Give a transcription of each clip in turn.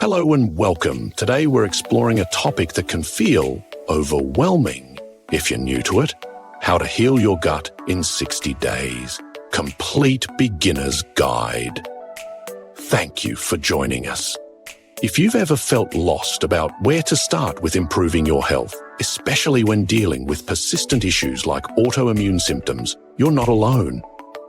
Hello and welcome. Today we're exploring a topic that can feel overwhelming if you're new to it. How to heal your gut in 60 days. Complete beginner's guide. Thank you for joining us. If you've ever felt lost about where to start with improving your health, especially when dealing with persistent issues like autoimmune symptoms, you're not alone.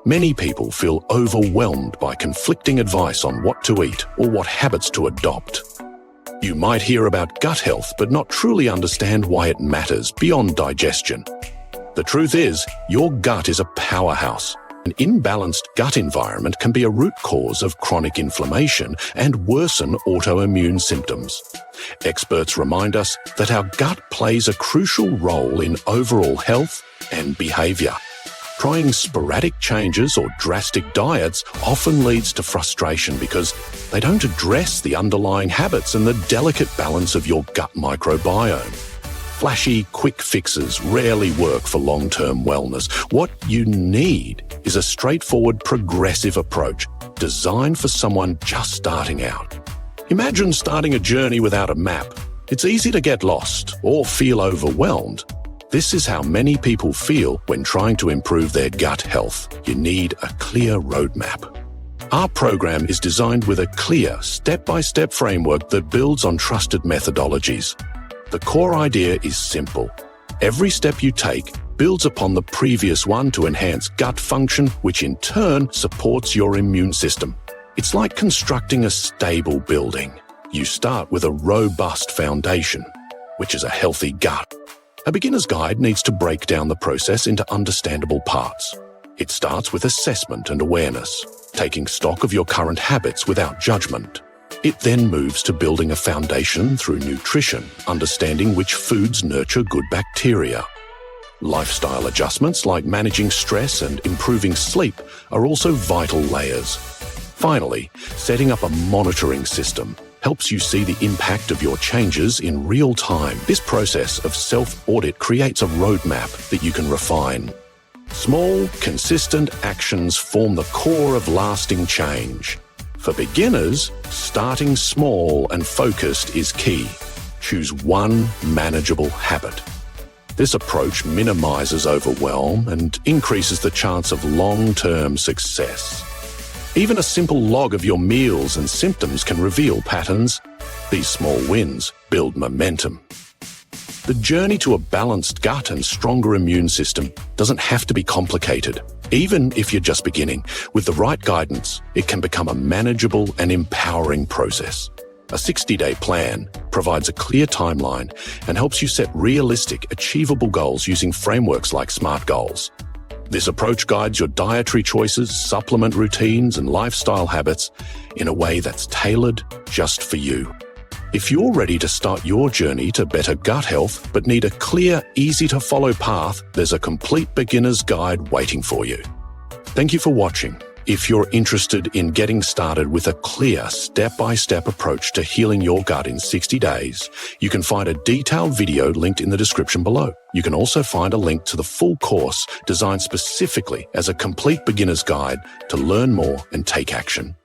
Many people feel overwhelmed by conflicting advice on what to eat or what habits to adopt. You might hear about gut health but not truly understand why it matters beyond digestion. The truth is, your gut is a powerhouse. An imbalanced gut environment can be a root cause of chronic inflammation and worsen autoimmune symptoms. Experts remind us that our gut plays a crucial role in overall health and behavior. Trying sporadic changes or drastic diets often leads to frustration because they don't address the underlying habits and the delicate balance of your gut microbiome. Flashy, quick fixes rarely work for long-term wellness. What you need is a straightforward, progressive approach designed for someone just starting out. Imagine starting a journey without a map. It's easy to get lost or feel overwhelmed. This is how many people feel when trying to improve their gut health. You need a clear roadmap. Our program is designed with a clear, step-by-step framework that builds on trusted methodologies. The core idea is simple. Every step you take builds upon the previous one to enhance gut function, which in turn supports your immune system. It's like constructing a stable building. You start with a robust foundation, which is a healthy gut. A beginner's guide needs to break down the process into understandable parts. It starts with assessment and awareness, taking stock of your current habits without judgment. It then moves to building a foundation through nutrition, understanding which foods nurture good bacteria. Lifestyle adjustments like managing stress and improving sleep are also vital layers. Finally, setting up a monitoring system helps you see the impact of your changes in real time. This process of self-audit creates a roadmap that you can refine. Small, consistent actions form the core of lasting change. For beginners, starting small and focused is key. Choose one manageable habit. This approach minimizes overwhelm and increases the chance of long-term success. Even a simple log of your meals and symptoms can reveal patterns. These small wins build momentum. The journey to a balanced gut and stronger immune system doesn't have to be complicated. Even if you're just beginning, with the right guidance, it can become a manageable and empowering process. A 60-day plan provides a clear timeline and helps you set realistic, achievable goals using frameworks like SMART goals. This approach guides your dietary choices, supplement routines, and lifestyle habits in a way that's tailored just for you. If you're ready to start your journey to better gut health but need a clear, easy-to-follow path, there's a complete beginner's guide waiting for you. Thank you for watching. If you're interested in getting started with a clear, step-by-step approach to healing your gut in 60 days, you can find a detailed video linked in the description below. You can also find a link to the full course designed specifically as a complete beginner's guide to learn more and take action.